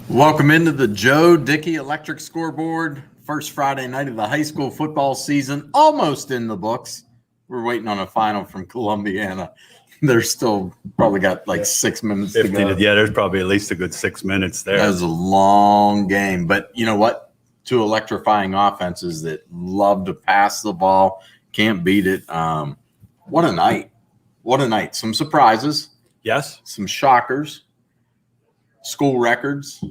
Welcome into the Joe Dickey Electric Scoreboard. First Friday night of the high school football season, almost in the books. We're waiting on a final from Columbiana. They're still probably got like 6 minutes to go. Yeah, there's probably at least a good 6 minutes there. That was a long game. But you know what? Two electrifying offenses that love to pass the ball. Can't beat it. What a night. What a night. Some surprises. Yes. Some shockers. School records.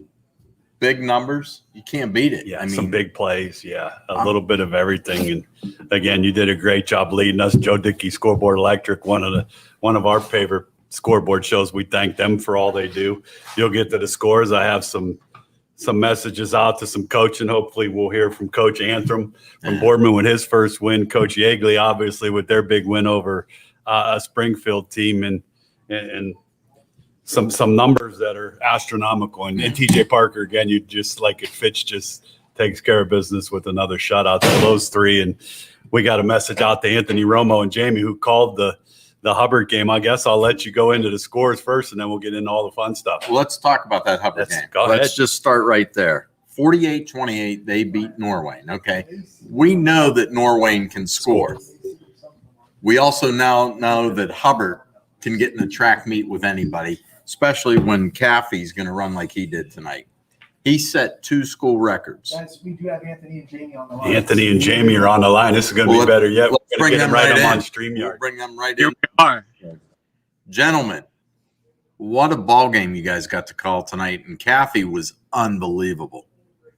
Big numbers. You can't beat it. Yeah, some big plays. Yeah, a little bit of everything. And again, you did a great job leading us. Joe Dickey Scoreboard Electric, one of our favorite scoreboard shows. We thank them for all they do. You'll get to the scores. I have some messages out to some coaching. Hopefully we'll hear from Coach Antrim from Boardman with his first win. Coach Yeagley, obviously, with their big win over a Springfield team, and some numbers that are astronomical. And TJ Parker, again, you just like it. Fitch just takes care of business with another shutout to those three. And we got a message out to Anthony Romo and Jamie, who called the Hubbard game. I guess I'll let you go into the scores first, and then we'll get into all the fun stuff. Let's talk about that Hubbard game. Let's just start right there. 48-28, they beat Norwayne. Okay. We know that Norwayne can score. We also now know that Hubbard can get in a track meet with anybody, especially when Caffey's going to run like he did tonight. He set 2 school records. We do have Anthony and Jamie on the line. Anthony and Jamie are on the line. This is going to be better yet. Let's bring them right in. On StreamYard. We'll bring them right Here in. we are. Gentlemen, what a ball game you guys got to call tonight. And Caffey was unbelievable.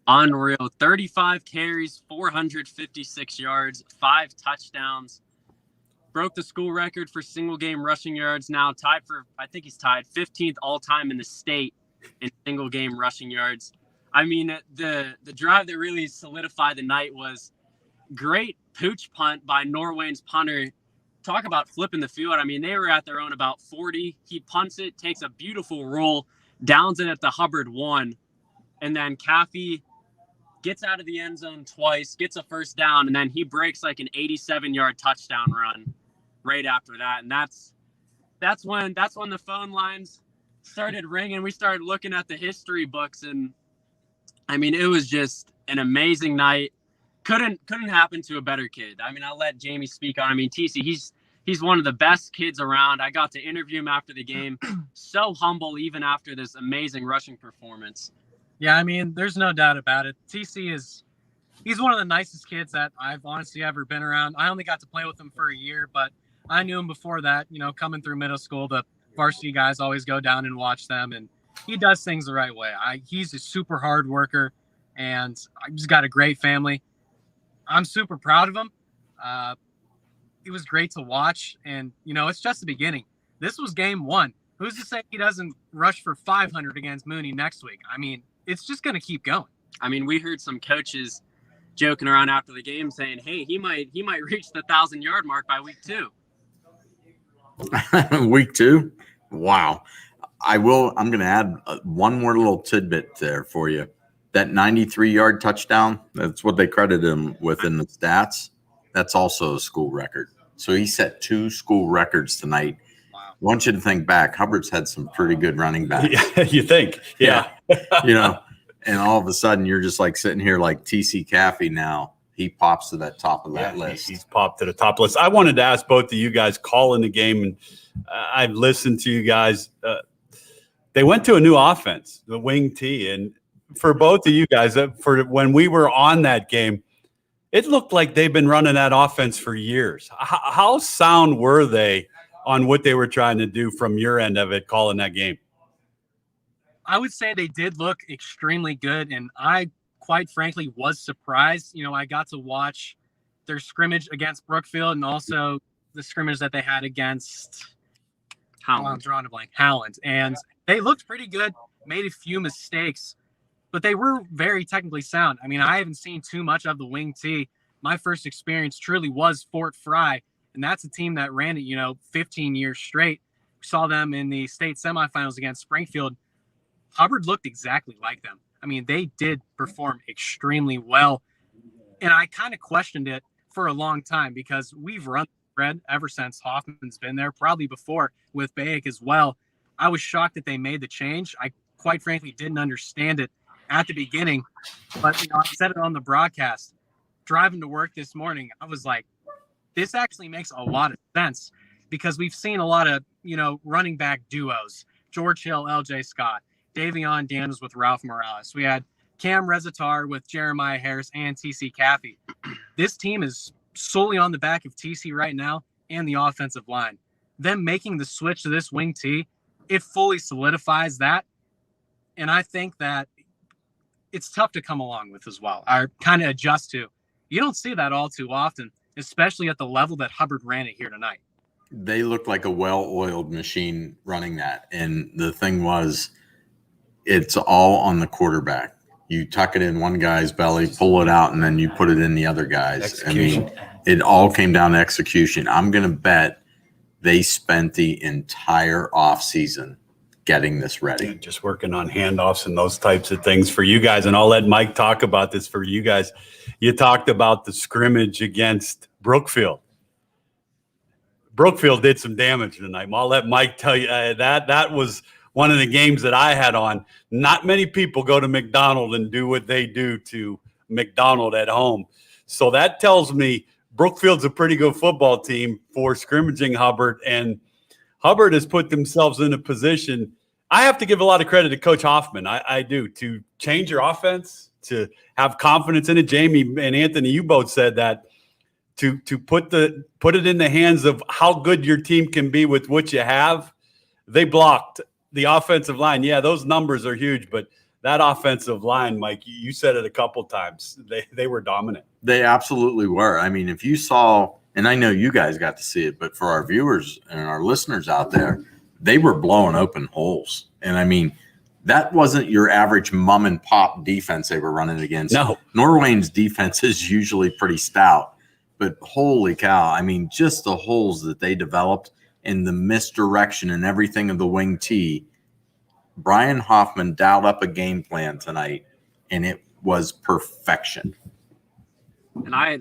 Unreal. 35 carries, 456 yards, 5 touchdowns. Broke the school record for single game rushing yards. Now tied for, I think he's tied 15th all time in the state in single game rushing yards. I mean, the drive that really solidified the night was great pooch punt by Norwayne's punter. Talk about flipping the field. I mean, they were at their own about 40. He punts it, takes a beautiful roll, downs it at the Hubbard 1, and then Caffey gets out of the end zone twice, gets a first down, and then he breaks like an 87-yard touchdown run right after that. And that's when the phone lines started ringing. We started looking at the history books, and I mean, it was just an amazing night. Couldn't happen to a better kid. I mean, I'll let Jamie speak on. I mean, TC, he's one of the best kids around. I got to interview him after the game. So humble, even after this amazing rushing performance. Yeah, I mean, there's no doubt about it. TC he's one of the nicest kids that I've honestly ever been around. I only got to play with him for a year, but I knew him before that. You know, coming through middle school, the varsity guys always go down and watch them, and he does things the right way. He's a super hard worker, and he's got a great family. I'm super proud of him. It was great to watch, and, you know, it's just the beginning. This was game 1. Who's to say he doesn't rush for 500 against Mooney next week? I mean, it's just going to keep going. I mean, we heard some coaches joking around after the game saying, hey, he might reach the 1,000-yard mark by week 2. Week 2? Wow. I'm going to add one more little tidbit there for you. That 93-yard touchdown, that's what they credited him with in the stats. That's also a school record. So he set 2 school records tonight. Wow. I want you to think back. Hubbard's had some pretty good running backs. Yeah, you think. Yeah. You know, and all of a sudden you're just like sitting here like TC Caffey now. He pops to that top of that list. He's popped to the top list. I wanted to ask both of you guys calling the game, and I've listened to you guys. They went to a new offense, the wing T, and for both of you guys, for when we were on that game, it looked like they've been running that offense for years. How sound were they on what they were trying to do from your end of it, calling that game? I would say they did look extremely good, and I quite frankly was surprised. You know, I got to watch their scrimmage against Brookfield and also the scrimmage that they had against Howland. I'm drawing a blank. Howland. And they looked pretty good, made a few mistakes, but they were very technically sound. I mean, I haven't seen too much of the wing T. My first experience truly was Fort Fry, and that's a team that ran it, 15 years straight. We saw them in the state semifinals against Springfield. Hubbard looked exactly like them. I mean, they did perform extremely well. And I kind of questioned it for a long time because we've run spread ever since Hoffman's been there, probably before with Bayek as well. I was shocked that they made the change. I quite frankly didn't understand it at the beginning. But I said it on the broadcast. Driving to work this morning, I was like, this actually makes a lot of sense because we've seen a lot of, running back duos. George Hill, LJ Scott, Davion Daniels with Ralph Morales. We had Cam Rezatar with Jeremiah Harris and TC Caffey. This team is solely on the back of TC right now and the offensive line. Them making the switch to this wing T, it fully solidifies that. And I think that it's tough to come along with as well, or kind of adjust to. You don't see that all too often, especially at the level that Hubbard ran it here tonight. They looked like a well-oiled machine running that. And the thing was, it's all on the quarterback. You tuck it in one guy's belly, pull it out, and then you put it in the other guy's. Execution. I mean, it all came down to execution. I'm going to bet they spent the entire offseason getting this ready. Just working on handoffs and those types of things for you guys. And I'll let Mike talk about this for you guys. You talked about the scrimmage against Brookfield. Brookfield did some damage tonight. I'll let Mike tell you that was one of the games that I had on. Not many people go to McDonald and do what they do to McDonald at home. So that tells me Brookfield's a pretty good football team for scrimmaging Hubbard, and Hubbard has put themselves in a position. I have to give a lot of credit to Coach Hoffman. I do, to change your offense, to have confidence in it. Jamie and Anthony, you both said that, to put it in the hands of how good your team can be with what you have. They blocked the offensive line. Yeah, those numbers are huge, but that offensive line, Mike, you said it a couple times. They were dominant. They absolutely were. I mean, if you saw, and I know you guys got to see it, but for our viewers and our listeners out there, they were blowing open holes. And I mean, that wasn't your average mom and pop defense they were running against. No. Norway's defense is usually pretty stout, but holy cow. I mean, just the holes that they developed and the misdirection and everything of the wing T. Brian Hoffman dialed up a game plan tonight, and it was perfection. And I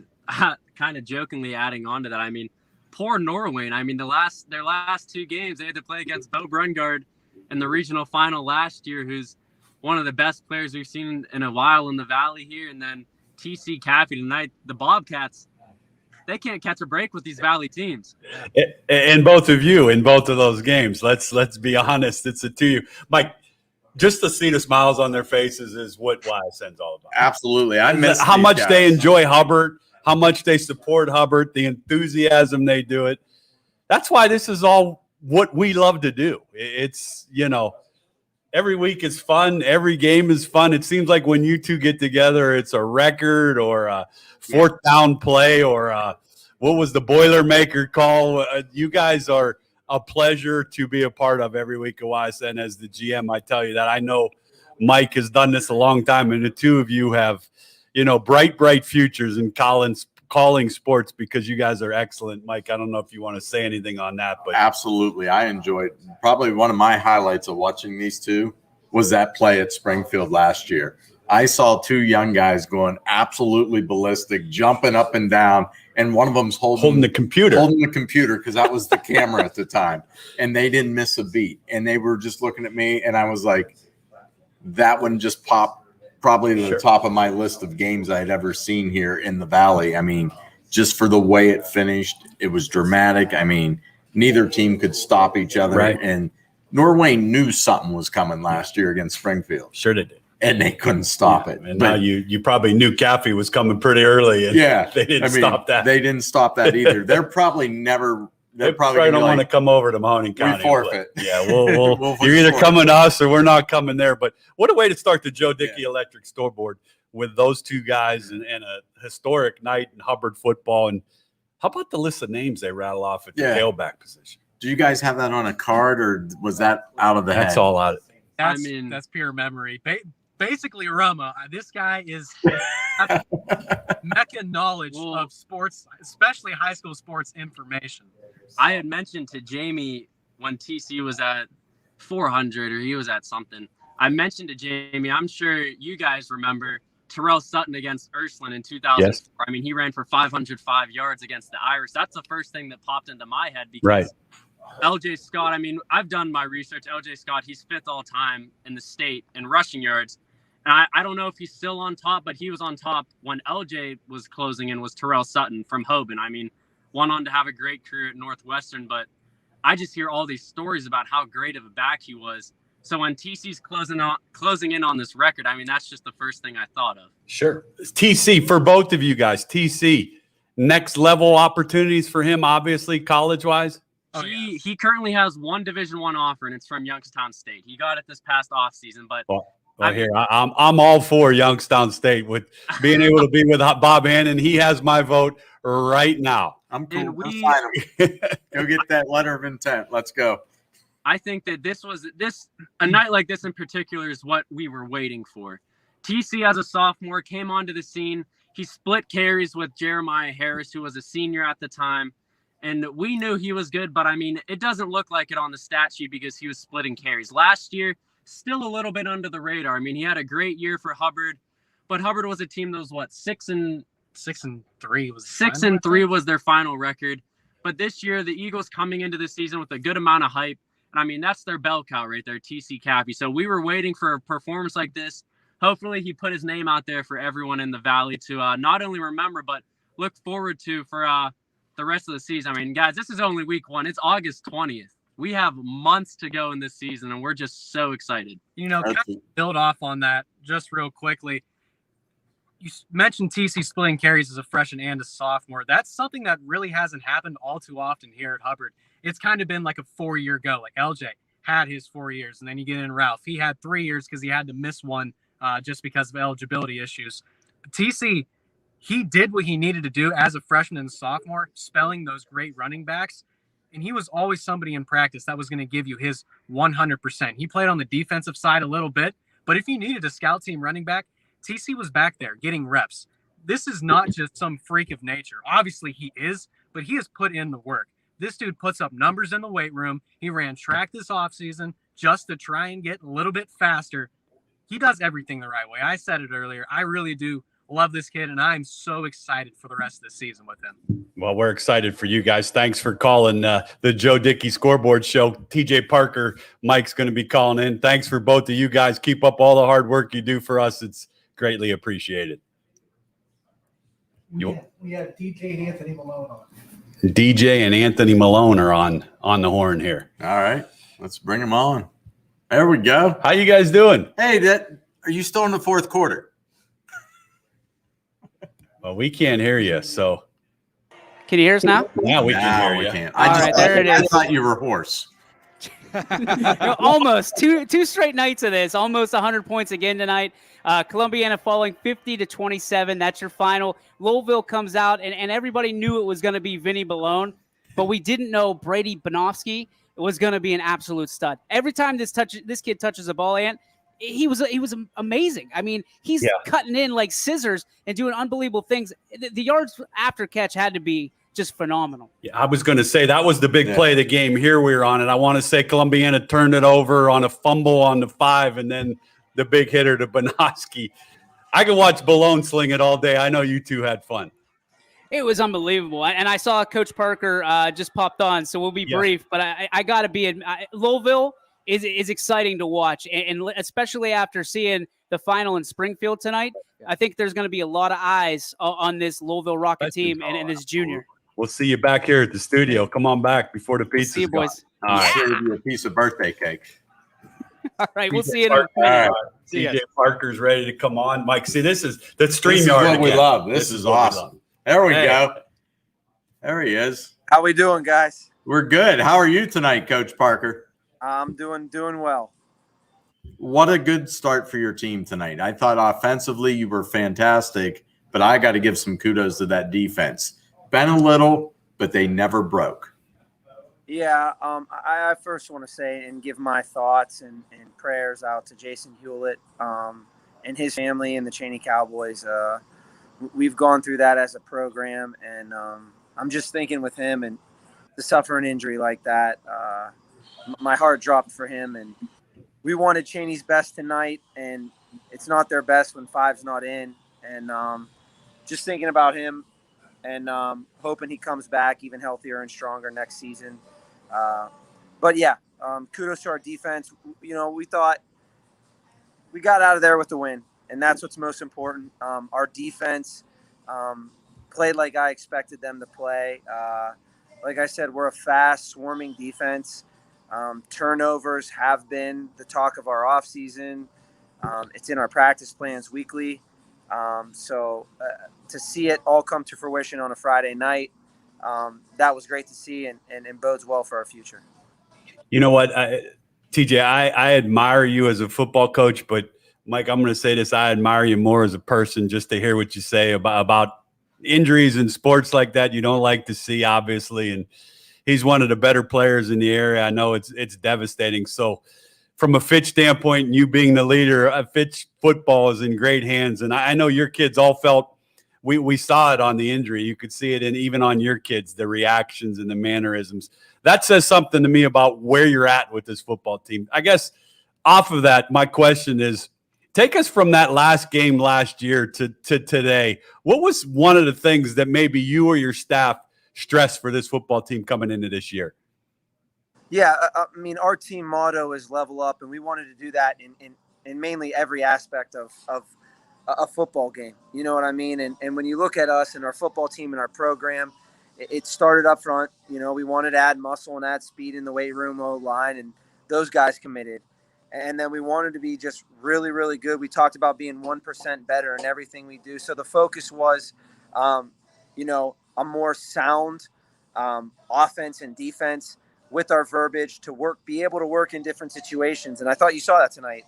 kind of jokingly adding on to that, I mean, poor Norway. I mean, their last two games, they had to play against Bo Brungard in the regional final last year, who's one of the best players we've seen in a while in the Valley here. And then TC Caffey tonight. The Bobcats, they can't catch a break with these Valley teams. And both of you in both of those games, let's be honest, it's a two. Mike, just to see the smiles on their faces is what YSN's all about. Absolutely. I miss how these much guys. they enjoy Hubbard, how much they support Hubbard, the enthusiasm they do it. That's why this is all what we love to do. It's, every week is fun. Every game is fun. It seems like when you two get together, it's a record or a fourth down play or what was the Boilermaker call? You guys are a pleasure to be a part of every week of YSN. As the GM, I tell you that. I know Mike has done this a long time, and the two of you have, bright futures in calling sports because you guys are excellent. Mike, I don't know if you want to say anything on that, but absolutely. I enjoyed probably one of my highlights of watching these two was that play at Springfield last year. I saw two young guys going absolutely ballistic, jumping up and down, and one of them's holding the computer. Holding the computer because that was the camera at the time, and they didn't miss a beat. And they were just looking at me, and I was like, that one just popped probably to the top of my list of games I had ever seen here in the Valley. I mean, just for the way it finished, it was dramatic. I mean, neither team could stop each other. Right. And Norway knew something was coming last year against Springfield. Sure they did. And they couldn't stop it. And now you probably knew Caffey was coming pretty early. And they didn't stop that. They didn't stop that either. They're probably never. They probably don't want to come over to Mahoney County. We forfeit. Yeah, we'll you're either coming to us or we're not coming there. But what a way to start the Joe Dickey Electric Scoreboard with those two guys and a historic night in Hubbard football. And how about the list of names they rattle off at the tailback position? Do you guys have that on a card, or was that out of the head? That's all out. That's pure memory. Basically, Roma, this guy is mecca knowledge of sports, especially high school sports information. I had mentioned to Jamie when TC was at 400 or he was at something. I mentioned to Jamie, I'm sure you guys remember Terrell Sutton against Ursuline in 2004. Yes. I mean, he ran for 505 yards against the Irish. That's the first thing that popped into my head because LJ Scott, I mean, I've done my research. LJ Scott, he's 5th all time in the state in rushing yards. And I don't know if he's still on top, but he was on top when LJ was closing in, was Terrell Sutton from Hoban. I mean, went on to have a great career at Northwestern, but I just hear all these stories about how great of a back he was. So when TC's closing in on this record, I mean, that's just the first thing I thought of. Sure. TC, for both of you guys, TC, next level opportunities for him, obviously, college-wise? He currently has one Division I offer, and it's from Youngstown State. He got it this past offseason, but I'm all for Youngstown State with being able to be with Bob Hannon. He has my vote right now. I'm cool. Go get that letter of intent. Let's go. I think that a night like this in particular is what we were waiting for. TC, as a sophomore, came onto the scene. He split carries with Jeremiah Harris, who was a senior at the time. And we knew he was good, but I mean, it doesn't look like it on the stat sheet because he was splitting carries. Last year, still a little bit under the radar. I mean, he had a great year for Hubbard, but Hubbard was a team that was 6-3 was their final record. But this year, the Eagles coming into the season with a good amount of hype. And I mean, that's their bell cow right there, TC Cappy. So we were waiting for a performance like this. Hopefully he put his name out there for everyone in the Valley to not only remember, but look forward to for the rest of the season. I mean, guys, this is only week 1. It's August 20th. We have months to go in this season, and we're just so excited. You know, kind of build off on that just real quickly. You mentioned TC splitting carries as a freshman and a sophomore. That's something that really hasn't happened all too often here at Hubbard. It's kind of been like a 4-year go. Like LJ had his 4 years, and then you get in Ralph. He had 3 years because he had to miss one just because of eligibility issues. TC, he did what he needed to do as a freshman and sophomore, spelling those great running backs. And he was always somebody in practice that was going to give you his 100%. He played on the defensive side a little bit, but if you needed a scout team running back, TC was back there getting reps. This is not just some freak of nature. Obviously he is, but he has put in the work. This dude puts up numbers in the weight room. He ran track this offseason just to try and get a little bit faster. He does everything the right way. I said it earlier. I really do love this kid, and I'm so excited for the rest of the season with him. Well, we're excited for you guys. Thanks for calling the Joe Dickey Scoreboard Show. TJ Parker, Mike's going to be calling in. Thanks for both of you guys. Keep up all the hard work you do for us. It's greatly appreciated. We have DJ and Anthony Malone on. DJ and Anthony Malone are on the horn here. All right, let's bring them on. There we go. How you guys doing? Hey, are you still in the fourth quarter? Well, we can't hear you, so. Can you hear us now? Yeah, we can hear you. Can't. All right, there it is. I thought you were hoarse. Almost two straight nights of this. Almost 100 points again tonight. Columbiana falling 50-27. That's your final. Louisville comes out, and everybody knew it was going to be Vinny Malone, but we didn't know Brady Banofsky was going to be an absolute stud. Every time this kid touches a ball, Ant, he was amazing. I mean, he's cutting in like scissors and doing unbelievable things. The yards after catch had to be just phenomenal. Yeah, I was going to say that was the big play of the game. Here we were on it. I want to say Columbiana turned it over on a fumble on the 5, and then the big hitter to Banofsky. I could watch Malone sling it all day. I know you two had fun. It was unbelievable. And I saw Coach Parker just popped on, so we'll be brief. But I got to be – Louisville is exciting to watch, and especially after seeing the final in Springfield tonight. I think there's going to be a lot of eyes on this Louisville Rocket team and this junior. We'll see you back here at the studio. Come on back before the pizza's see you, boys. Gone. All right. Give you a piece of birthday cake. All right, we'll see you in a minute. TJ Parker's ready to come on. Mike, see, this is the StreamYard. This is what we love. This is awesome. There we go. There he is. How we doing, guys? We're good. How are you tonight, Coach Parker? I'm doing well. What a good start for your team tonight. I thought offensively you were fantastic, but I got to give some kudos to that defense. Been a little, but they never broke. Yeah, I first want to say and give my thoughts and prayers out to Jason Hewlett and his family and the Cheney Cowboys. We've gone through that as a program, and I'm just thinking with him and to suffer an injury like that, my heart dropped for him. And we wanted Cheney's best tonight, and it's not their best when 5's not in. And just thinking about him and hoping he comes back even healthier and stronger next season. But yeah, kudos to our defense. We thought we got out of there with the win, and that's what's most important. Our defense played like I expected them to play. Like I said, we're a fast, swarming defense. Turnovers have been the talk of our offseason. It's in our practice plans weekly. So to see it all come to fruition on a Friday night, that was great to see and bodes well for our future. You know what, TJ, I admire you as a football coach, but Mike, I'm going to say this. I admire you more as a person, just to hear what you say about injuries in sports like that you don't like to see, obviously. And he's one of the better players in the area. I know it's devastating. So from a Fitch standpoint, and you being the leader, Fitch football is in great hands. And I know your kids all felt, we saw it on the injury. You could see it even on your kids, the reactions and the mannerisms. That says something to me about where you're at with this football team. I guess off of that, my question is, take us from that last game last year to today. What was one of the things that maybe you or your staff stressed for this football team coming into this year? Yeah, I mean, our team motto is level up, and we wanted to do that in mainly every aspect of a football game. You know what I mean? And when you look at us and our football team and our program, it started up front. We wanted to add muscle and add speed in the weight room, O-line, and those guys committed. And then we wanted to be just really, really good. We talked about being 1% better in everything we do. So the focus was, a more sound offense and defense with our verbiage to be able to work in different situations. And I thought you saw that tonight.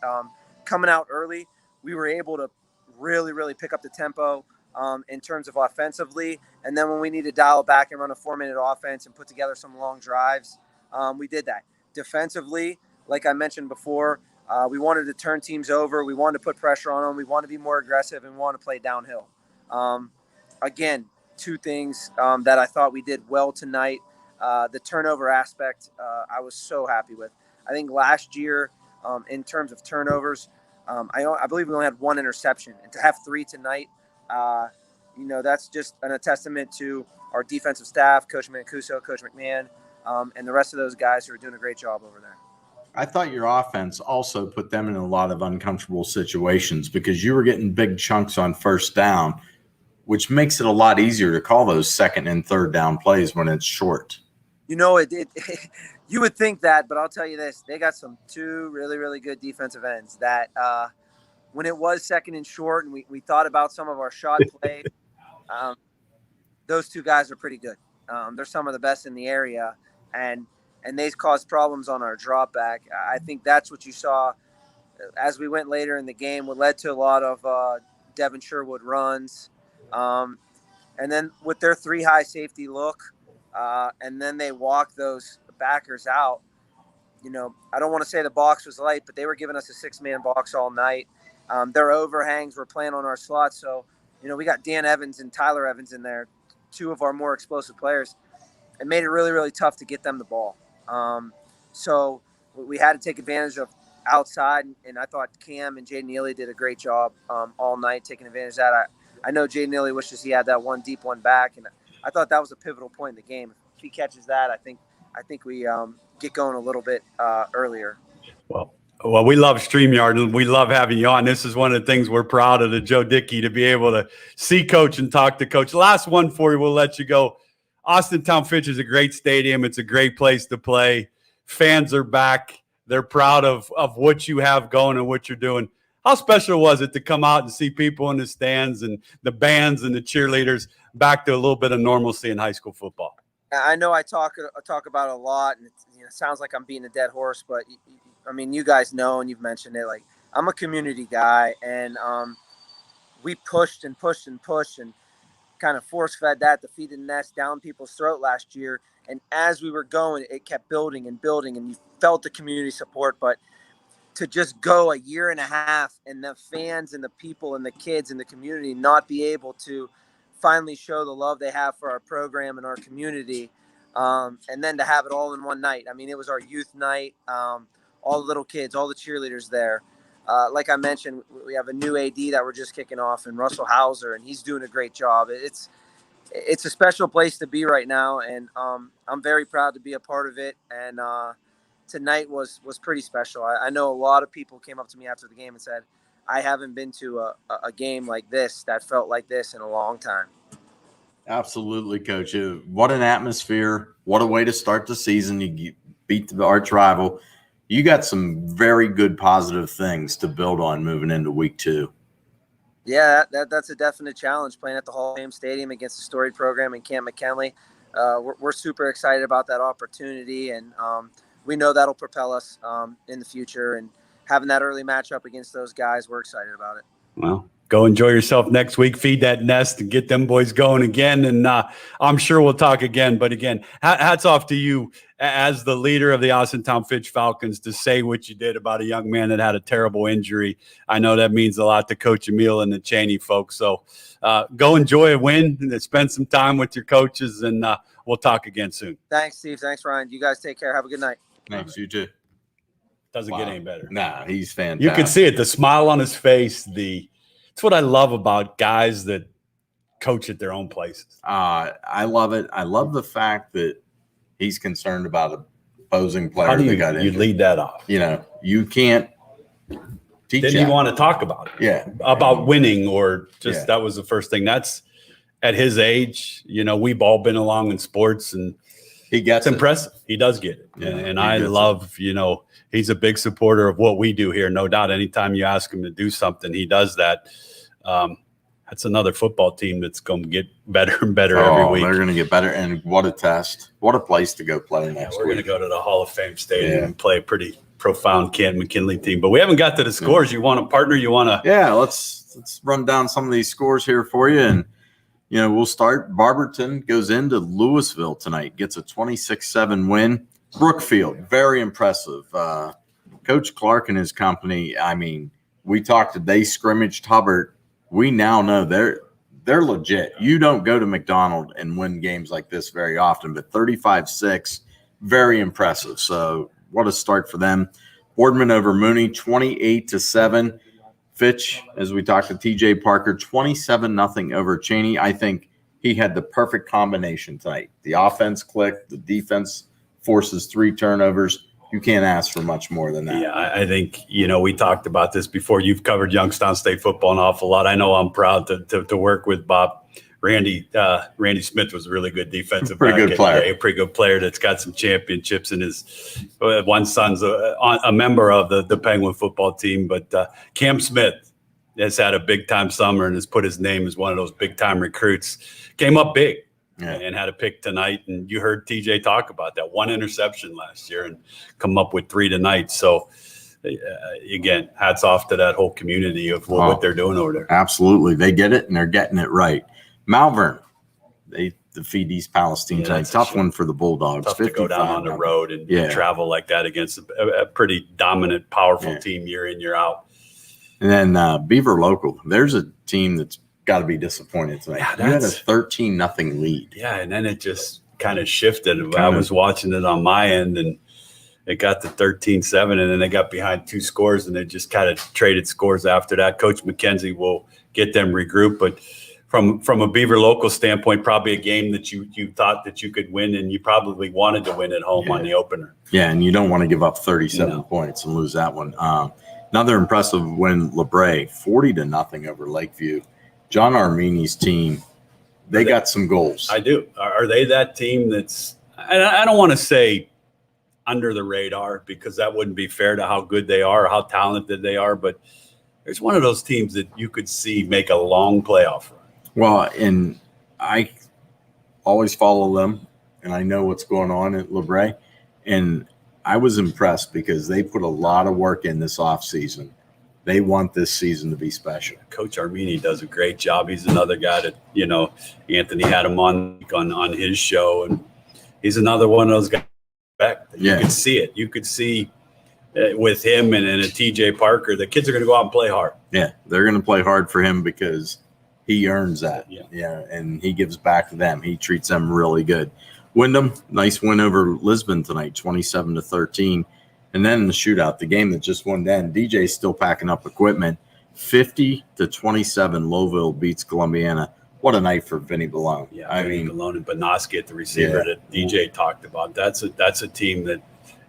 Coming out early, we were able to really, really pick up the tempo in terms of offensively. And then when we need to dial it back and run a 4-minute offense and put together some long drives, we did that. Defensively, like I mentioned before, we wanted to turn teams over. We wanted to put pressure on them. We wanted to be more aggressive and want to play downhill. Again, two things that I thought we did well tonight. The turnover aspect, I was so happy with. I think last year, in terms of turnovers, I believe we only had one interception. And to have 3 tonight, that's just a testament to our defensive staff, Coach Mancuso, Coach McMahon, and the rest of those guys who are doing a great job over there. I thought your offense also put them in a lot of uncomfortable situations because you were getting big chunks on first down, which makes it a lot easier to call those second and third down plays when it's short. You would think that, but I'll tell you this. They got two really, really good defensive ends that when it was second and short and we thought about some of our shot plays, those two guys are pretty good. They're some of the best in the area, and they caused problems on our drop back. I think that's what you saw as we went later in the game, what led to a lot of Devin Sherwood runs. And then with their 3 high safety look, and then they walk those backers out. I don't want to say the box was light, but they were giving us a 6-man box all night. Their overhangs were playing on our slots. So, we got Dan Evans and Tyler Evans in there, 2 of our more explosive players. It made it really, really tough to get them the ball. So we had to take advantage of outside, and I thought Cam and Jay Neely did a great job all night taking advantage of that. I know Jay Neely wishes he had that one deep one back, and I thought that was a pivotal point in the game. If he catches that, I think we get going a little bit earlier. Well, we love StreamYard, and we love having you on. This is one of the things we're proud of, Joe Dickey, to be able to see Coach and talk to Coach. Last one for you, we'll let you go. Austintown Fitch is a great stadium. It's a great place to play. Fans are back. They're proud of what you have going and what you're doing. How special was it to come out and see people in the stands and the bands and the cheerleaders back to a little bit of normalcy in high school football? I know I talk about it a lot, and it sounds like I'm beating a dead horse, but I mean, you guys know, and you've mentioned it. Like, I'm a community guy, and we pushed and pushed and pushed and kind of force-fed that defeated nest down people's throat last year. And as we were going, it kept building and building, and you felt the community support. But to just go a year and a half and the fans and the people and the kids in the community not be able to finally show the love they have for our program and our community, and then to have it all in one night. I mean, it was our youth night, all the little kids, all the cheerleaders there. Like I mentioned, we have a new AD that we're just kicking off, and Russell Hauser, and he's doing a great job. it's a special place to be right now, and I'm very proud to be a part of it. And tonight was pretty special. I know a lot of people came up to me after the game and said, I haven't been to a game like this that felt like this in a long time. Absolutely, Coach. What an atmosphere. What a way to start the season. You beat the arch rival. You got some very good positive things to build on moving into week 2. Yeah, that's a definite challenge, playing at the Hall of Fame Stadium against a storied program in Camp McKinley. We're super excited about that opportunity, and we know that'll propel us in the future. And having that early matchup against those guys, we're excited about it. Well, go enjoy yourself next week. Feed that nest and get them boys going again. And I'm sure we'll talk again. But again, hats off to you as the leader of the Austintown Fitch Falcons to say what you did about a young man that had a terrible injury. I know that means a lot to Coach Emil and the Cheney folks. So go enjoy a win and spend some time with your coaches, and we'll talk again soon. Thanks, Steve. Thanks, Ryan. You guys take care. Have a good night. Thanks, you too. Doesn't get any better. Nah, he's fantastic. You can see it, the smile on his face. It's what I love about guys that coach at their own places. I love it. I love the fact that he's concerned about opposing players. How do that got you injured. lead that off? You can't teach Didn't that. you want to talk about it? Yeah. About winning, or just Yeah. that was the first thing. That's at his age. We've all been along in sports, and He gets it's it. impressive. He does get it. Yeah, and he I gets love, he's a big supporter of what we do here. No doubt. Anytime you ask him to do something, he does that. That's another football team that's going to get better and better every week. They're going to get better. And what a test. What a place to go play next We're going to week. go to the Hall of Fame Stadium Yeah. and play a pretty profound Camp McKinley team. But we haven't got to the scores. You want to partner? You want to? Yeah, let's run down some of these scores here for you. And, we'll start. Barberton goes into Louisville tonight, gets a 26-7 win. Brookfield, very impressive. Coach Clark and his company, we talked, they scrimmaged Hubbard. We now know they're legit. You don't go to McDonald and win games like this very often, but 35-6, very impressive. So what a start for them. Boardman over Mooney, 28-7. Fitch, as we talked to TJ Parker, 27-0 over Cheney. I think he had the perfect combination tonight. The offense clicked, the defense forces 3 turnovers. You can't ask for much more than that. Yeah, I think, we talked about this before. You've covered Youngstown State football an awful lot. I know I'm proud to work with Bob. Randy Smith was a really good defensive Pretty back. good player. A pretty good player that's got some championships in his one son's a member of the Penguin football team. But Cam Smith has had a big-time summer and has put his name as one of those big-time recruits. Came up big. Yeah. And had a pick tonight. And you heard TJ talk about that 1 interception last year and come up with 3 tonight. So, again, hats off to that whole community of what they're doing over there. Absolutely. They get it, and they're getting it right. Malvern, they defeat East Palestine tonight. that's a Tough shame. one for the Bulldogs. Tough to go down on the 55-0. road and Yeah. travel like that against a pretty dominant, powerful Yeah. team year in, year out. And then Beaver Local, there's a team that's got to be disappointed tonight. Yeah, You had a that's- 13-0 lead. Yeah, and then it just kind of shifted. I was watching it on my end, and it got to 13-7, and then they got behind 2 scores, and they just kind of traded scores after that. Coach McKenzie will get them regrouped, but from a Beaver Local standpoint, probably a game that you thought that you could win, and you probably wanted to win at home on the opener. Yeah, and you don't want to give up 37 No. points and lose that one. Another impressive win, LeBray, 40-0 over Lakeview. John Armini's team, they got some goals. I do. Are they that team that's – I don't want to say under the radar, because that wouldn't be fair to how good they are or how talented they are, but there's one of those teams that you could see make a long playoff run. Well, and I always follow them, and I know what's going on at LeBray. And I was impressed because they put a lot of work in this offseason. They want this season to be special. Coach Armini does a great job. He's another guy that, Anthony had him on his show, and he's another one of those guys that you could see it. You could see with him and a TJ Parker, the kids are going to go out and play hard. Yeah, they're going to play hard for him because he earns that. Yeah. And he gives back to them. He treats them really good. Wyndham, nice win over Lisbon tonight, 27-13. And then in the shootout, the game that just won then, DJ's still packing up equipment. 50-27, Lowville beats Columbiana. What a night for Vinny Balone. Yeah, I mean, Malone and Banoski at the receiver that DJ talked about. That's a team that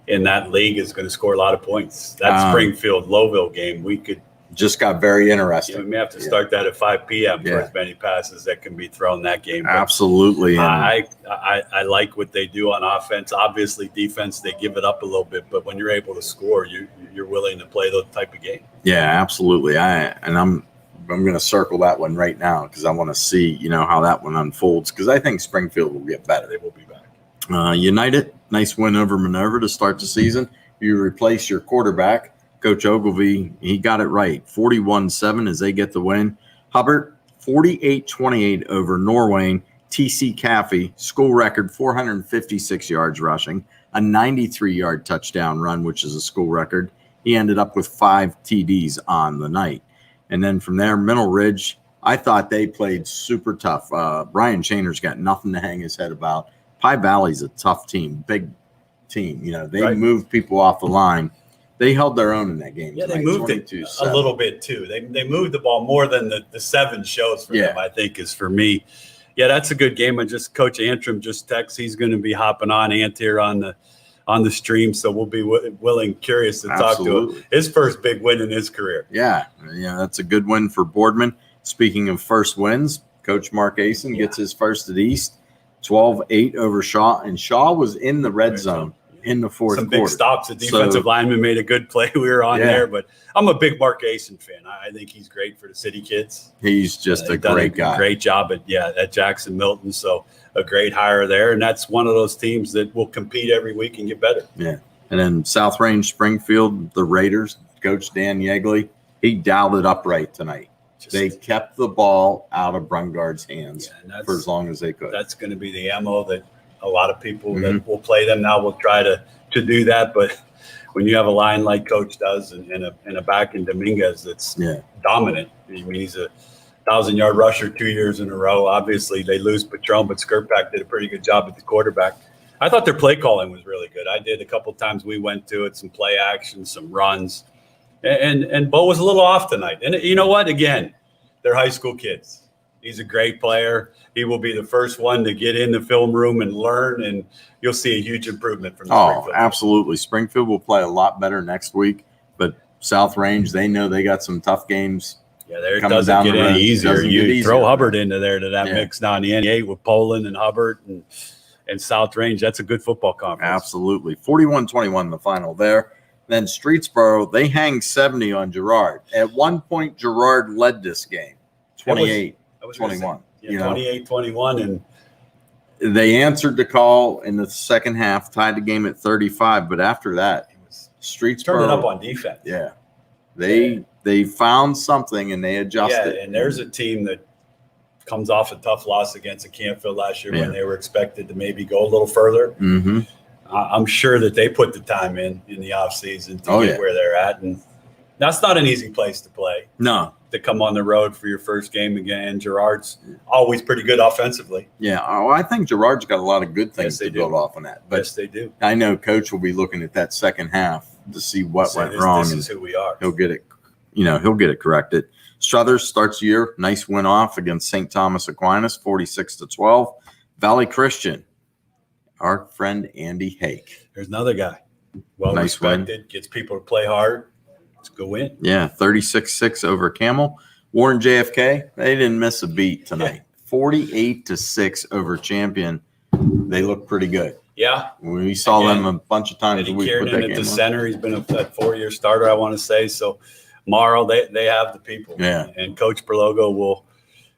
in that league is going to score a lot of points. That Springfield Lowville game, we could just got very interesting. we may have to start that at 5 p.m. for as many passes that can be thrown that game. But absolutely. I like what they do on offense. Obviously, defense, they give it up a little bit, but when you're able to score, you're willing to play those type of game. Yeah, absolutely. I'm going to circle that one right now because I want to see, how that one unfolds because I think Springfield will get better. They will be back. United, nice win over Minerva to start the season. You replace your quarterback, Coach Ogilvy. He got it right. 41-7 as they get the win. Hubbard, 48-28 over Norwayne. TC Caffey, school record, 456 yards rushing, a 93-yard touchdown run, which is a school record. He ended up with 5 TDs on the night. And then from there, Middle Ridge, I thought they played super tough. Brian Chainer's got nothing to hang his head about. Pie Valley's a tough team, big team. They moved people off the line. They held their own in that game. Yeah, they moved it a little bit too. They moved the ball more than the 7 shows for them, I think, is for me. Yeah, that's a good game. And just Coach Antrim just texted he's going to be hopping on Ant here on the stream, so we'll be curious to talk to him. His first big win in his career. Yeah, that's a good win for Boardman. Speaking of first wins, Coach Mark Asen gets his first at East, 12-8 over Shaw, and Shaw was in the red zone in the fourth quarter. Some big stops. The defensive lineman made a good play. We were on there, but I'm a big Mark Asen fan. I think he's great for the city kids. He's just a great guy. Great job at Jackson Milton. So a great hire there. And that's one of those teams that will compete every week and get better. Yeah. And then South Range Springfield, the Raiders, Coach Dan Yegley, he dialed it up right tonight. They kept the ball out of Brungard's hands for as long as they could. That's going to be the MO that a lot of people that will play them now will try to do that. But when you have a line like Coach does and a back in Dominguez that's dominant, I mean, he's a 1,000-yard rusher 2 years in a row. Obviously, they lose Patron, but Skirpak did a pretty good job at the quarterback. I thought their play calling was really good. I did a couple times we went to it, some play action, some runs. And Bo was a little off tonight. And you know what? Again, they're high school kids. He's a great player. He will be the first one to get in the film room and learn, and you'll see a huge improvement from Springfield. Absolutely. Springfield will play a lot better next week, but South Range, they know they got some tough games. Yeah, there doesn't get any easier. You throw Hubbard into there to that mix down the NEA with Poland and Hubbard and South Range. That's a good football conference. Absolutely. 41-21 the final there. Then Streetsboro, they hang 70 on Girard. At one point, Girard led this game, 28-21. 28-21. And they answered the call in the second half, tied the game at 35. But after that, Streetsboro turned it up on defense. Yeah. They found something and they adjusted. Yeah, and there's a team that comes off a tough loss against a Campfield last year when they were expected to maybe go a little further. Mm-hmm. I'm sure that they put the time in the offseason to get where they're at. And that's not an easy place to play. No. To come on the road for your first game again. Girard's always pretty good offensively. Yeah. I think Girard's got a lot of good things to build off on that. But yes, they do. I know Coach will be looking at that second half to see what went wrong. This is who we are. He'll get it. He'll get it corrected. Struthers starts the year. Nice win off against St. Thomas Aquinas, 46-12. Valley Christian, our friend Andy Hake. There's another guy. Well respected, gets people to play hard. Let's go win. Yeah, 36-6 over Camel. Warren JFK, they didn't miss a beat tonight. 48-6 over Champion. They look pretty good. Yeah. We saw them a bunch of times a week. Kieran at the center. He's been a 4-year starter, I want to say. So Morrow, they have the people. Yeah. And Coach Berlogo will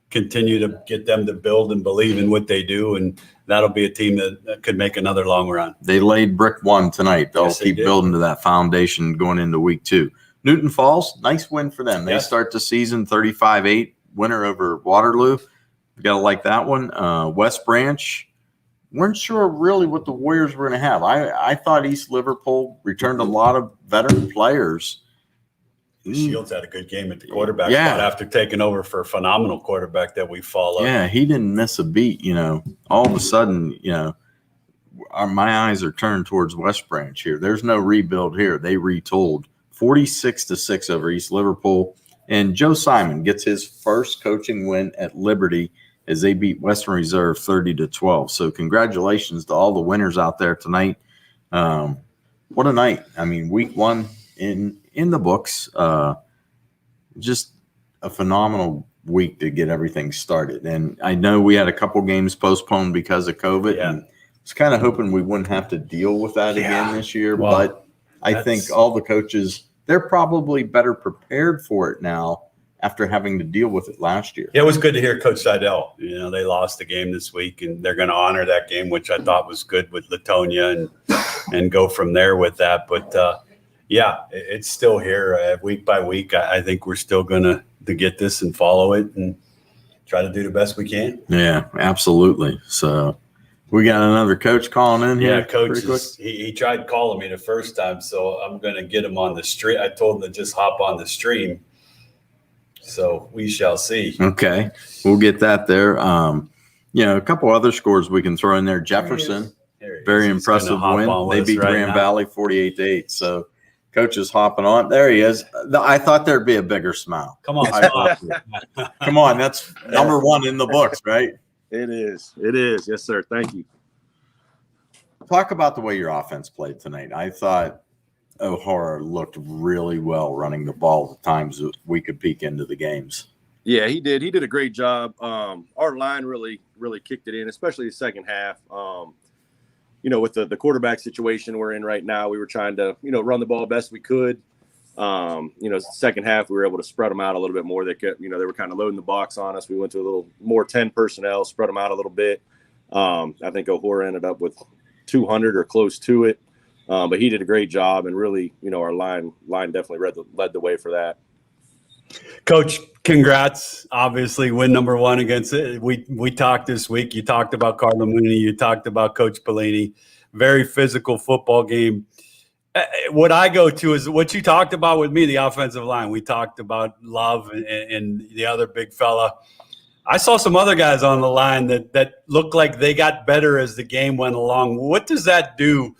continue to get them to build and believe in what they do, and that'll be a team that could make another long run. They laid brick one tonight. They'll keep building to that foundation going into week 2. Newton Falls, nice win for them. They start the season 35-8, winner over Waterloo. You got to like that one. West Branch, weren't sure really what the Warriors were going to have. I thought East Liverpool returned a lot of veteran players. Shields had a good game at the quarterback spot after taking over for a phenomenal quarterback that we follow. Yeah, he didn't miss a beat. All of a sudden, my eyes are turned towards West Branch here. There's no rebuild here. They retooled 46-6 over East Liverpool. And Joe Simon gets his first coaching win at Liberty as they beat Western Reserve 30-12. So congratulations to all the winners out there tonight. What a night. I mean, week 1 in the books. Just a phenomenal week to get everything started. And I know we had a couple games postponed because of COVID. Yeah. And I was kind of hoping we wouldn't have to deal with that again this year. Well, but I think all the coaches, they're probably better prepared for it now after having to deal with it last year. Yeah, it was good to hear Coach Seidel. You know, they lost the game this week, and they're going to honor that game, which I thought was good with Latonia and go from there with that. But, yeah, it's still here week by week. I think we're still going to get this and follow it and try to do the best we can. Yeah, absolutely. So we got another coach calling in here. Yeah, Coach, he tried calling me the first time, so I'm going to get him on the stream. I told him to just hop on the stream. So we shall see. Okay, we'll get that there. A couple other scores we can throw in there. Jefferson, very impressive win. They beat Grand Valley 48-8. So Coach is hopping on. There he is. I thought there'd be a bigger smile. Come on, come on. That's number 1 in the books, right? It is. It is. Yes, sir. Thank you. Talk about the way your offense played tonight. I thought O'Hara looked really well running the ball the times that we could peek into the games. Yeah, he did. He did a great job. Our line really kicked it in, especially the second half. With the quarterback situation we're in right now, we were trying to, run the ball best we could. Second half, we were able to spread them out a little bit more. They were kind of loading the box on us. We went to a little more 10 personnel, spread them out a little bit. I think O'Hara ended up with 200 or close to it. But he did a great job, and really, our line definitely led the way for that. Coach, congrats. Obviously, win number 1 against it. We talked this week. You talked about Carlo Mooney. You talked about Coach Pellini. Very physical football game. What I go to is what you talked about with me, the offensive line. We talked about Love and the other big fella. I saw some other guys on the line that looked like they got better as the game went along. What does that do,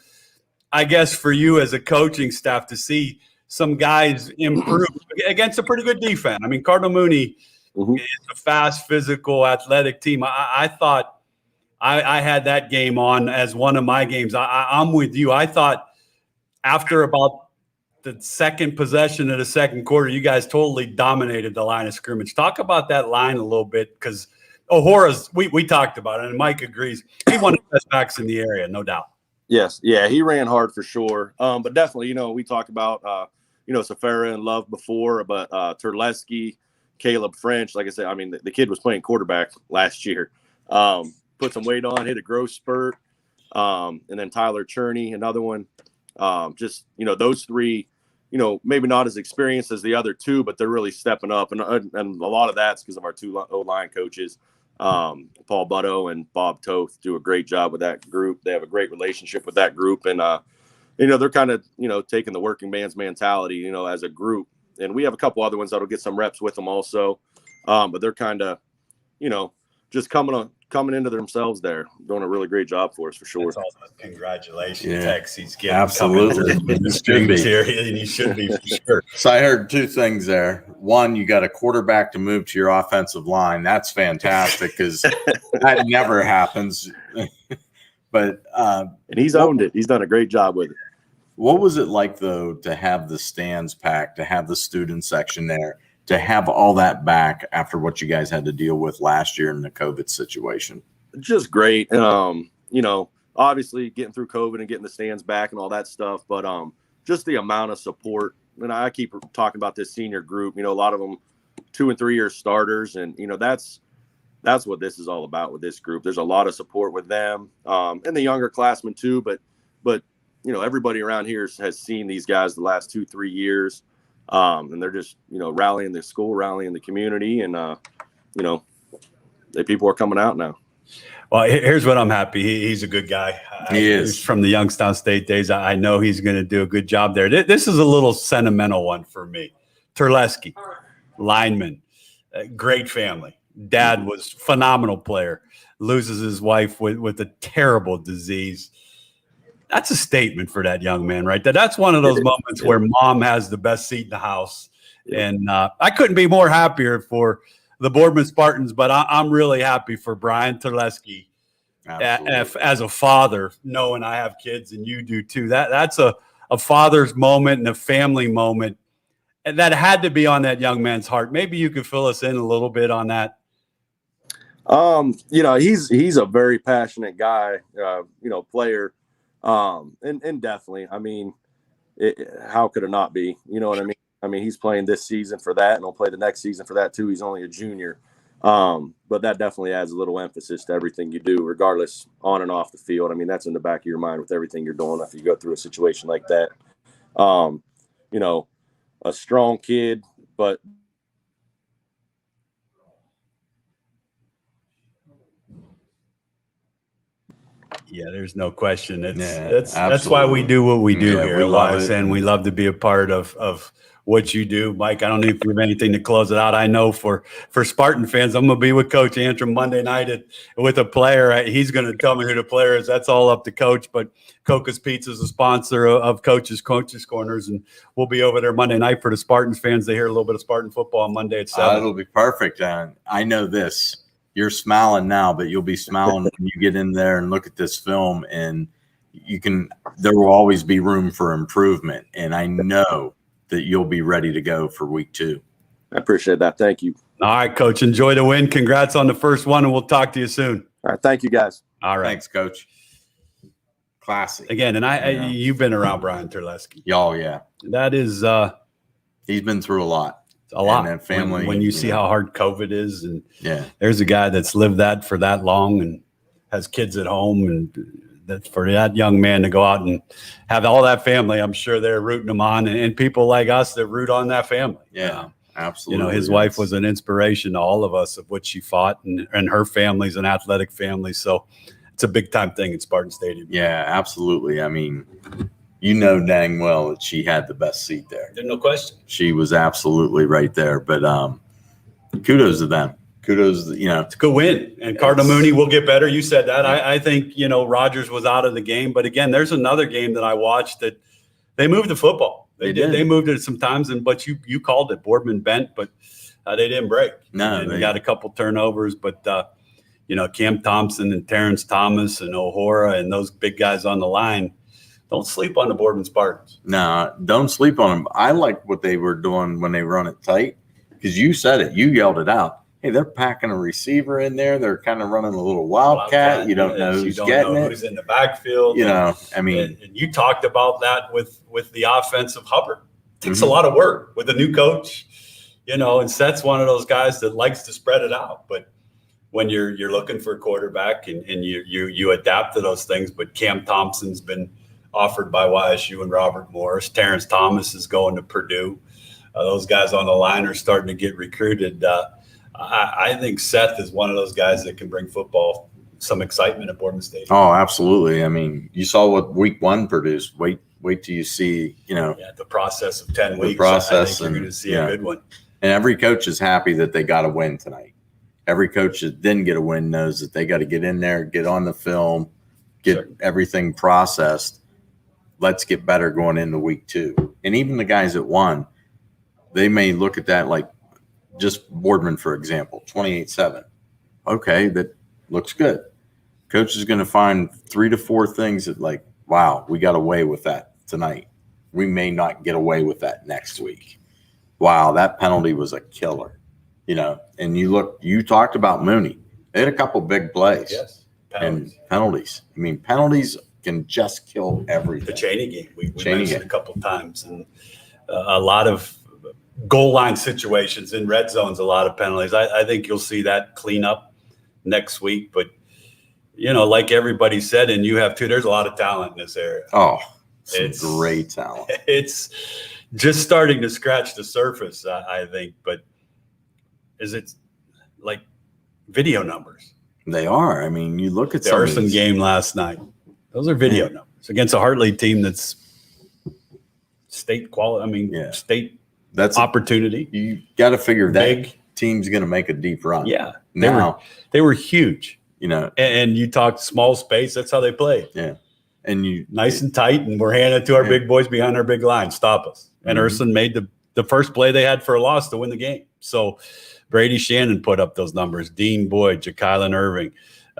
I guess, for you as a coaching staff to see some guys improve against a pretty good defense? I mean, Cardinal Mooney is a fast, physical, athletic team. I thought I had that game on as one of my games. I'm with you. I thought after about the second possession of the second quarter, you guys totally dominated the line of scrimmage. Talk about that line a little bit, because O'Hara's, we talked about it, and Mike agrees. He one of the best backs in the area, no doubt. Yes. Yeah, he ran hard for sure. But definitely, we talked about, Safara and Love before, but Terleski, Caleb French, like I said, I mean, the kid was playing quarterback last year. Put some weight on, hit a growth spurt. And then Tyler Cherney, another one. Those three, maybe not as experienced as the other two, but they're really stepping up. And a lot of that's because of our 2 O-line coaches. Paul Butto and Bob Toth do a great job with that group. They have a great relationship with that group. And, they're kind of, taking the working man's mentality, as a group. And we have a couple other ones that'll get some reps with them also. But they're kind of, just coming into themselves there, doing a really great job for us for sure. Congratulations, Tex. He's getting absolutely. He should be for sure. So I heard 2 things there. One, you got a quarterback to move to your offensive line. That's fantastic, because that never happens. But and he's owned it. He's done a great job with it. What was it like, though, to have the stands packed, to have the student section there, to have all that back after what you guys had to deal with last year in the COVID situation? Just great. Obviously getting through COVID and getting the stands back and all that stuff, but just the amount of support. And I keep talking about this senior group, a lot of them 2 and 3 year starters. And, that's what this is all about with this group. There's a lot of support with them and the younger classmen too. But everybody around here has seen these guys the last 2-3 years. And they're just, rallying the school, rallying the community. And, the people are coming out now. Well, here's what I'm happy. He's a good guy. He is. From the Youngstown State days. I know he's going to do a good job there. This is a little sentimental one for me. Terleski, lineman, great family. Dad was phenomenal player. Loses his wife with a terrible disease. That's a statement for that young man, right? That's one of those moments where mom has the best seat in the house. And I couldn't be more happier for the Boardman Spartans, but I'm really happy for Brian Terleski Absolutely. as a father, knowing I have kids and you do too. That's a father's moment and a family moment. And that had to be on that young man's heart. Maybe you could fill us in a little bit on that. He's a very passionate guy, player. And definitely, I mean, how could it not be? You know what I mean? I mean, he's playing this season for that, and he'll play the next season for that too. He's only a junior. But that definitely adds a little emphasis to everything you do, regardless on and off the field. I mean, that's in the back of your mind with everything you're doing if you go through a situation like that. A strong kid, but Yeah, there's no question. Yeah, That's why we do what we do Yeah, here we at love it. YSN. We love to be a part of what you do. Mike, I don't know if you have anything to close it out. I know for Spartan fans, I'm going to be with Coach Antrim Monday night with a player. He's going to tell me who the player is. That's all up to Coach. But Coca's Pizza is a sponsor of Coach's Corners, and we'll be over there Monday night for the Spartans fans. They hear a little bit of Spartan football on Monday at 7. It'll be perfect. I know this. You're smiling now, but you'll be smiling when you get in there and look at this film, and there will always be room for improvement. And I know that you'll be ready to go for week 2. I appreciate that. Thank you. All right, Coach. Enjoy the win. Congrats on the first one, and we'll talk to you soon. All right. Thank you, guys. All right. Thanks, Coach. Classy. Again, and you've been around Brian Terleski. Oh, yeah. That is He's been through a lot. a lot. And that family, when you see how hard COVID is, and Yeah. there's a guy that's lived that for that long and has kids at home, and that for that young man to go out and have all that family, I'm sure they're rooting him on, and people like us that root on that family. Yeah. Absolutely. His wife was an inspiration to all of us of what she fought, and her family's an athletic family. So it's a big time thing at Spartan Stadium. Yeah, absolutely. I mean, you know dang well that she had the best seat there. There's no question. She was absolutely right there. But kudos to them. Kudos, It's a good win. And Cardinal Mooney will get better. You said that. I think, Rogers was out of the game. But again, there's another game that I watched that they moved the football. They did. They moved it sometimes, but you called it. Boardman bent, but they didn't break. No, they got a couple turnovers, but Cam Thompson and Terrence Thomas and O'Hora and those big guys on the line. Don't sleep on the Boardman Spartans. No, don't sleep on them. I like what they were doing when they run it tight, because you said it. You yelled it out. Hey, they're packing a receiver in there. They're kind of running a little wildcat. You don't know who's getting it. Who's in the backfield. And you talked about that with the offensive Hubbard. It takes a lot of work with a new coach, and Seth's one of those guys that likes to spread it out. But when you're looking for a quarterback and you adapt to those things, but Cam Thompson's been offered by YSU and Robert Morris. Terrence Thomas is going to Purdue. Those guys on the line are starting to get recruited. I think Seth is one of those guys that can bring football some excitement at Boardman Stadium. Oh, absolutely. I mean, you saw what week 1 produced. Wait till you see, the process of 10 weeks. Process, I think you're going to see a good one. And every coach is happy that they got a win tonight. Every coach that didn't get a win knows that they got to get in there, get on the film, get everything processed. Let's get better going into week 2. And even the guys that won, they may look at that like just Boardman, for example, 28-7. Okay, that looks good. Coach is going to find 3 to 4 things that like, wow, we got away with that tonight. We may not get away with that next week. Wow, that penalty was a killer. And you talked about Mooney. They had a couple big plays. Yes. And penalties. I mean, penalties can just kill everything. The Cheney game. We Cheney mentioned game. a couple times. And a lot of goal line situations in red zones, a lot of penalties. I think you'll see that clean up next week. But, like everybody said, and you have too, there's a lot of talent in this area. Oh, It's great talent. It's just starting to scratch the surface, I think. But is it like video numbers? They are. I mean, you look at The some of Urson these- game last night. Those are video numbers against a Hartley team that's state quality. I mean, state That's opportunity. You got to figure that Big. team's going to make a deep run. Yeah. Now, They were huge. and You talked small space. That's how they played. and you Nice and tight. And we're handing it to our big boys behind our big line. Stop us. And Urson made the the first play they had for a loss to win the game. So Brady Shannon put up those numbers. Dean Boyd, Jakylan Irving,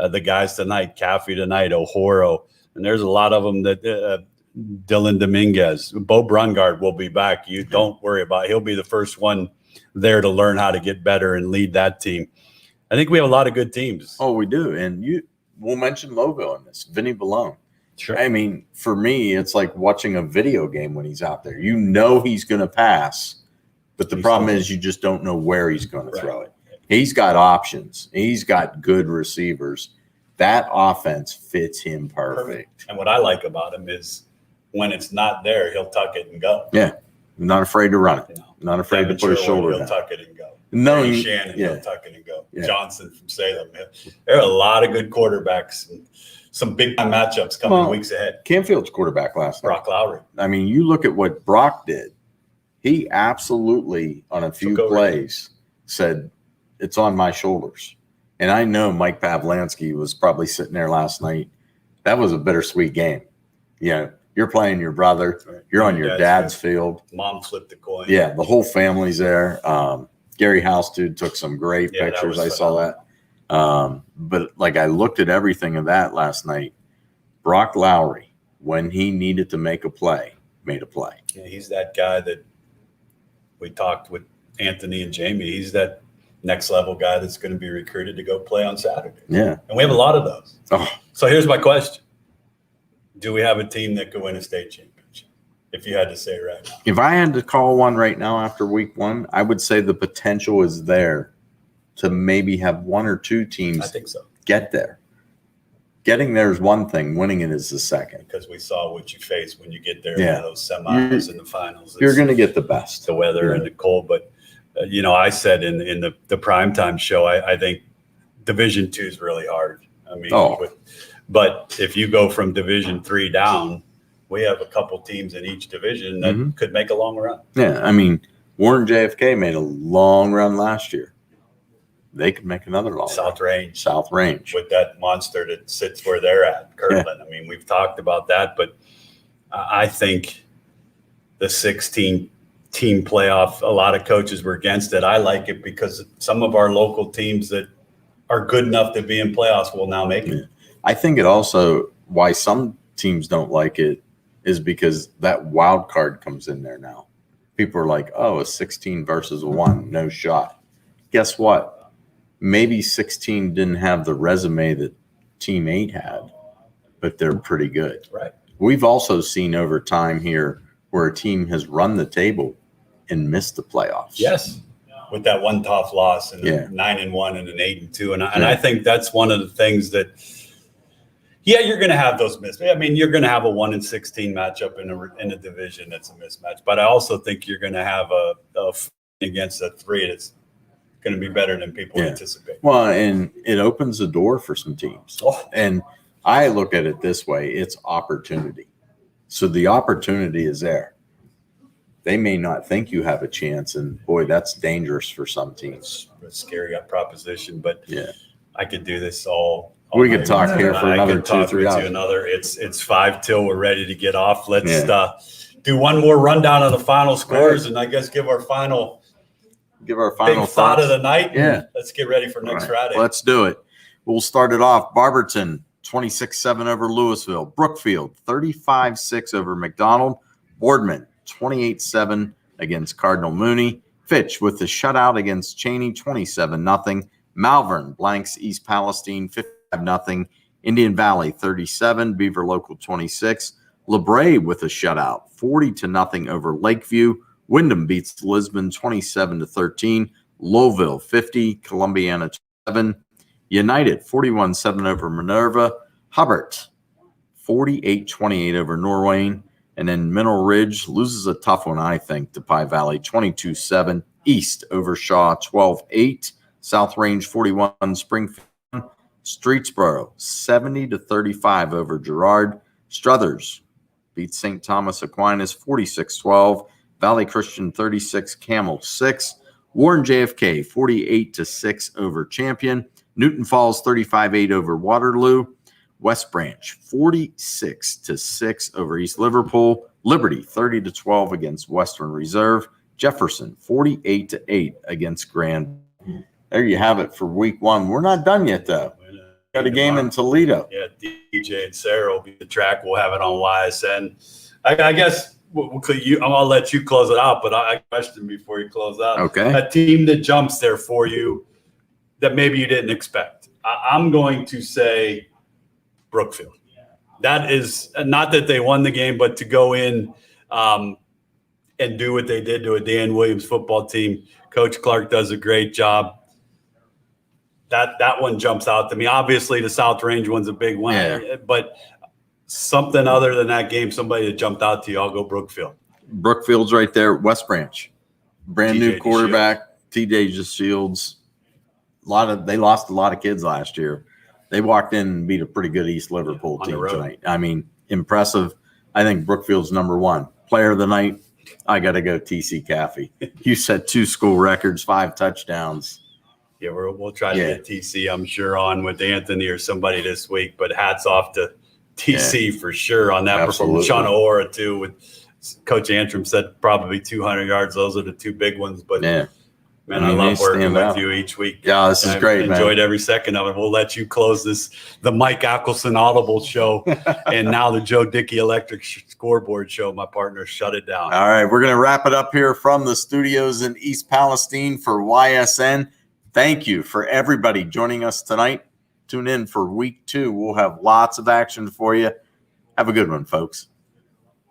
the guys tonight, Caffey tonight, O'Horo. And there's a lot of them that Dylan Dominguez, Bo Brungard will be back. You don't worry about it. He'll be the first one there to learn how to get better and lead that team. I think we have a lot of good teams. Oh, we do. And we'll mention Lowville in this, Vinny Balone. Sure. I mean, for me, it's like watching a video game when he's out there. You know he's going to pass, but the problem is you just don't know where he's going to throw it. He's got options. He's got good receivers. That offense fits him perfect. And what I like about him is when it's not there, he'll tuck it and go. Yeah. Not afraid to run it. You know, Not afraid to put his shoulder he'll down. tuck it and go. Knowing, Shannon, yeah. he'll tuck it and go. Yeah. Johnson from Salem. There are a lot of good quarterbacks and some big time matchups coming weeks ahead. Canfield's quarterback last night. Brock Lowry. I mean, you look at what Brock did. He absolutely, on a few plays, said, it's on my shoulders. And I know Mike Pavlansky was probably sitting there last night. That was a bittersweet game. You know, you're playing your brother. You're on your dad's field. Mom flipped the coin. Yeah, the whole family's there. Gary House, dude, took some great pictures. I saw that. But like I looked at everything of that last night. Brock Lowry, when he needed to make a play, made a play. Yeah, he's that guy that we talked with Anthony and Jamie. He's that next level guy that's going to be recruited to go play on Saturday. Yeah. And we have a lot of those. Oh. So here's my question. Do we have a team that could win a state championship? If you had to say right now. If I had to call one right now after week one, I would say the potential is there to maybe have one or two teams I think so. get there. Getting there is one thing. Winning it is the second. Because we saw what you face when you get there Yeah. in those semis and the finals. You're going to get the best. The weather and the cold. But, you know, I said in the primetime show, I think Division II is really hard. I mean, but if you go from Division III down, we have a couple teams in each division that could make a long run. Yeah, I mean, Warren JFK made a long run last year. They could make another long South run. Range. South Range. With that monster that sits where they're at, Kirtland. I mean, we've talked about that, but I think the 16-team playoff, a lot of coaches were against it. I like it because some of our local teams that are good enough to be in playoffs will now make it. I think it also, why some teams don't like it is because that wild card comes in there now. People are like, oh, a 16 versus a 1, no shot. Guess what? Maybe 16 didn't have the resume that Team 8 had, but they're pretty good. Right. We've also seen over time here where a team has run the table and missed the playoffs. Yes. With that one tough loss and 9-1 and an 8-2. And I think that's one of the things that, you're going to have those mismatches. I mean, you're going to have a 1-16 matchup in a division that's a mismatch. But I also think you're going to have a against a 3 that's going to be better than people anticipate. Well, and it opens the door for some teams. And I look at it this way. It's opportunity. So the opportunity is there. They may not think you have a chance, and boy, that's dangerous for some teams. It's a scary proposition, but I could do this all we could talk here for another 2-3 hours. It's 5 till we're ready to get off. Let's do one more rundown of the final scores, and I guess give our final big thought of the night. Yeah. Let's get ready for next Friday. Let's do it. We'll start it off. Barberton, 26-7 over Louisville. Brookfield, 35-6 over McDonald. Boardman, 28-7 against Cardinal Mooney. Fitch with the shutout against Cheney, 27-0. Malvern blanks East Palestine, 55-0. Indian Valley, 37. Beaver Local, 26. LeBray with a shutout, 40-0 over Lakeview. Wyndham beats Lisbon, 27-13. Lowville, 50. Columbiana, 7. United, 41-7 over Minerva. Hubbard, 48-28 over Norwayne. And then Mineral Ridge loses a tough one, I think, to Pie Valley, 22-7. East over Shaw, 12-8. South Range, 41. Springfield. Streetsboro, 70-35 over Girard. Struthers beats St. Thomas Aquinas, 46-12. Valley Christian, 36. Camel, 6. Warren JFK, 48-6 over Champion. Newton Falls, 35-8 over Waterloo. West Branch, 46-6 over East Liverpool. Liberty, 30-12 against Western Reserve. Jefferson 48-8 against Grand. There you have it for week 1. We're not done yet though. Got a game in Toledo. Yeah, DJ and Sarah will be the track. We'll have it on YSN. I guess I'll let you close it out, but I question before you close out. Okay. A team that jumps there for you that maybe you didn't expect. I'm going to say Brookfield. That is not that they won the game, but to go in and do what they did to a Dan Williams football team. Coach Clark does a great job. That one jumps out to me. Obviously, the South Range one's a big one, but something other than that game, somebody that jumped out to you, I'll go Brookfield. Brookfield's right there. West Branch, brand new TJ quarterback. TJ Shields. They lost a lot of kids last year. They walked in and beat a pretty good East Liverpool on the team road tonight. I mean, impressive. I think Brookfield's number 1 player of the night. I got to go TC Caffey. You said 2 school records, 5 touchdowns. Yeah, we'll try to get TC, I'm sure, on with Anthony or somebody this week. But hats off to TC for sure on that performance. Shauna Ora, too, with Coach Antrim said probably 200 yards. Those are the 2 big ones. But, man, I love working with you each week. Yeah, this is great, man. Enjoyed every second of it. We'll let you close the Mike Ackelson Audible show and now the Joe Dickey Electric Scoreboard show. My partner shut it down. All right, we're going to wrap it up here from the studios in East Palestine for YSN. Thank you for everybody joining us tonight. Tune in for week 2. We'll have lots of action for you. Have a good one, folks.